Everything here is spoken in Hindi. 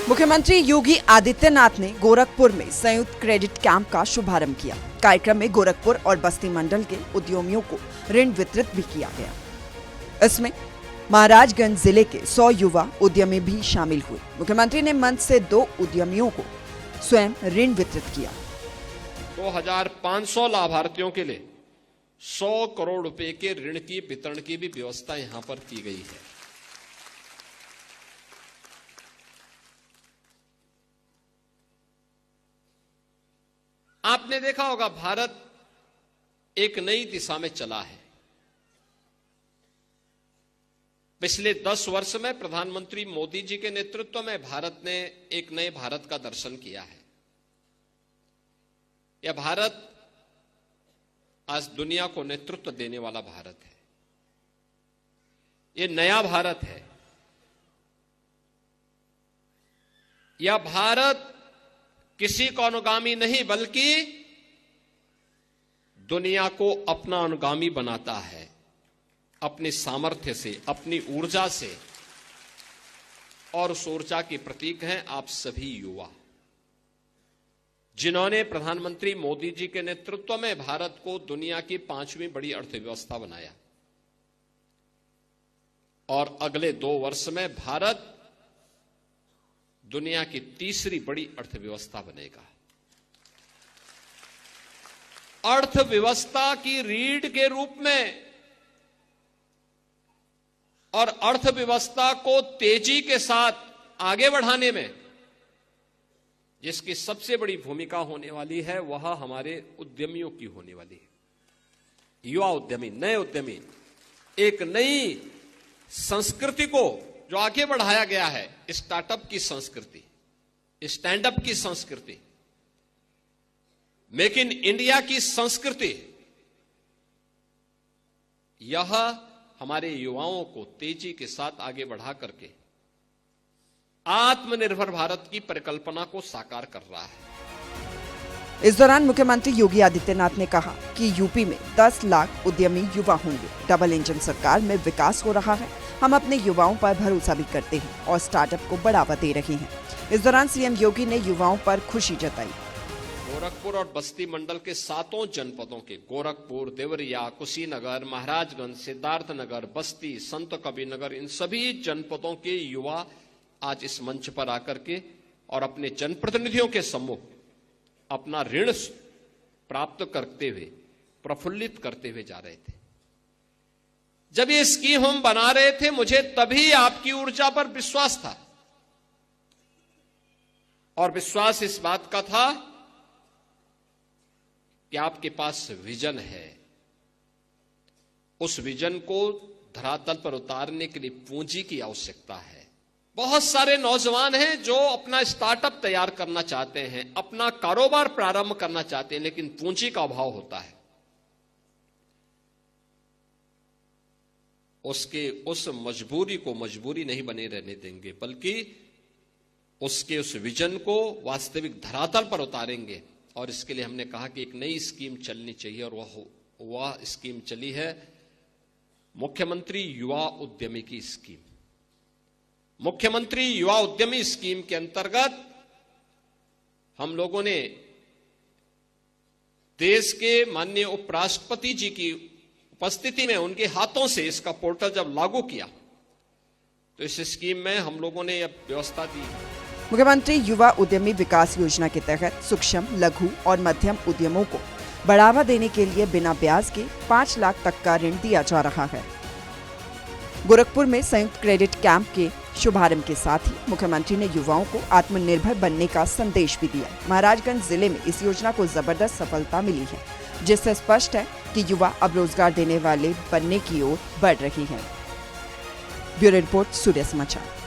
मुख्यमंत्री योगी आदित्यनाथ ने गोरखपुर में संयुक्त क्रेडिट कैंप का शुभारंभ किया। कार्यक्रम में गोरखपुर और बस्ती मंडल के उद्यमियों को ऋण वितरित भी किया गया। इसमें महाराजगंज जिले के 100 युवा उद्यमी भी शामिल हुए। मुख्यमंत्री ने मंच से 2 उद्यमियों को स्वयं ऋण वितरित किया। 2500 लाभार्थियों के लिए 100 करोड़ रुपए के ऋण की वितरण की भी व्यवस्था यहां पर की गई है। आपने देखा होगा, भारत एक नई दिशा में चला है। पिछले 10 वर्ष में प्रधानमंत्री मोदी जी के नेतृत्व में भारत ने एक नए भारत का दर्शन किया है। यह भारत आज दुनिया को नेतृत्व देने वाला भारत है। यह नया भारत है। यह भारत किसी को अनुगामी नहीं, बल्कि दुनिया को अपना अनुगामी बनाता है। अपने सामर्थ्य से, अपनी ऊर्जा से, और उस ऊर्जा के प्रतीक हैं आप सभी युवा, जिन्होंने प्रधानमंत्री मोदी जी के नेतृत्व में भारत को दुनिया की 5वीं बड़ी अर्थव्यवस्था बनाया। और अगले 2 वर्ष में भारत दुनिया की 3री बड़ी अर्थव्यवस्था बनेगा। अर्थव्यवस्था की रीढ़ के रूप में और अर्थव्यवस्था को तेजी के साथ आगे बढ़ाने में जिसकी सबसे बड़ी भूमिका होने वाली है, वह हमारे उद्यमियों की होने वाली है। युवा उद्यमी, नए उद्यमी, एक नई संस्कृति को जो आगे बढ़ाया गया है, स्टार्टअप की संस्कृति, स्टैंड अप की संस्कृति, मेक इन इंडिया की संस्कृति, यह हमारे युवाओं को तेजी के साथ आगे बढ़ा करके आत्मनिर्भर भारत की परिकल्पना को साकार कर रहा है। इस दौरान मुख्यमंत्री योगी आदित्यनाथ ने कहा कि यूपी में 10 लाख उद्यमी युवा होंगे। डबल इंजन सरकार में विकास हो रहा है। हम अपने युवाओं पर भरोसा भी करते हैं और स्टार्टअप को बढ़ावा दे रहे हैं। इस दौरान सीएम योगी ने युवाओं पर खुशी जताई। गोरखपुर और बस्ती मंडल के 7 जनपदों के गोरखपुर, देवरिया, कुशीनगर, महाराजगंज, सिद्धार्थनगर, बस्ती, संत कबीरनगर, इन सभी जनपदों के युवा आज इस मंच पर आकर के और अपने जनप्रतिनिधियों के सम्मुख अपना ऋण प्राप्त करते हुए, प्रफुल्लित करते हुए जा रहे थे। जब ये स्कीम हम बना रहे थे, मुझे तभी आपकी ऊर्जा पर विश्वास था, और विश्वास इस बात का था कि आपके पास विजन है। उस विजन को धरातल पर उतारने के लिए पूंजी की आवश्यकता है। बहुत सारे नौजवान हैं जो अपना स्टार्टअप तैयार करना चाहते हैं, अपना कारोबार प्रारंभ करना चाहते हैं, लेकिन पूंजी का अभाव होता है। उसके उस मजबूरी को मजबूरी नहीं बने रहने देंगे, बल्कि उसके उस विजन को वास्तविक धरातल पर उतारेंगे। और इसके लिए हमने कहा कि एक नई स्कीम चलनी चाहिए, और वह स्कीम चली है मुख्यमंत्री युवा उद्यमी की स्कीम। मुख्यमंत्री युवा उद्यमी स्कीम के अंतर्गत हम लोगों ने देश के माननीय उपराष्ट्रपति जी की उपस्थिति में उनके हाथों से इसका पोर्टल जब लागू किया, तो इस स्कीम में हम लोगों ने यह व्यवस्था दी। मुख्यमंत्री युवा उद्यमी विकास योजना के तहत सूक्ष्म, लघु और मध्यम उद्यमों को बढ़ावा देने के लिए बिना ब्याज के 5 लाख तक का ऋण दिया जा रहा है। गोरखपुर में संयुक्त क्रेडिट कैंप के शुभारंभ के साथ ही मुख्यमंत्री ने युवाओं को आत्मनिर्भर बनने का संदेश भी दिया। महाराजगंज जिले में इस योजना को जबरदस्त सफलता मिली है, जिससे स्पष्ट है कि युवा अब रोजगार देने वाले बनने की ओर बढ़ रही हैं। ब्यूरो रिपोर्ट, सूर्य समाचार।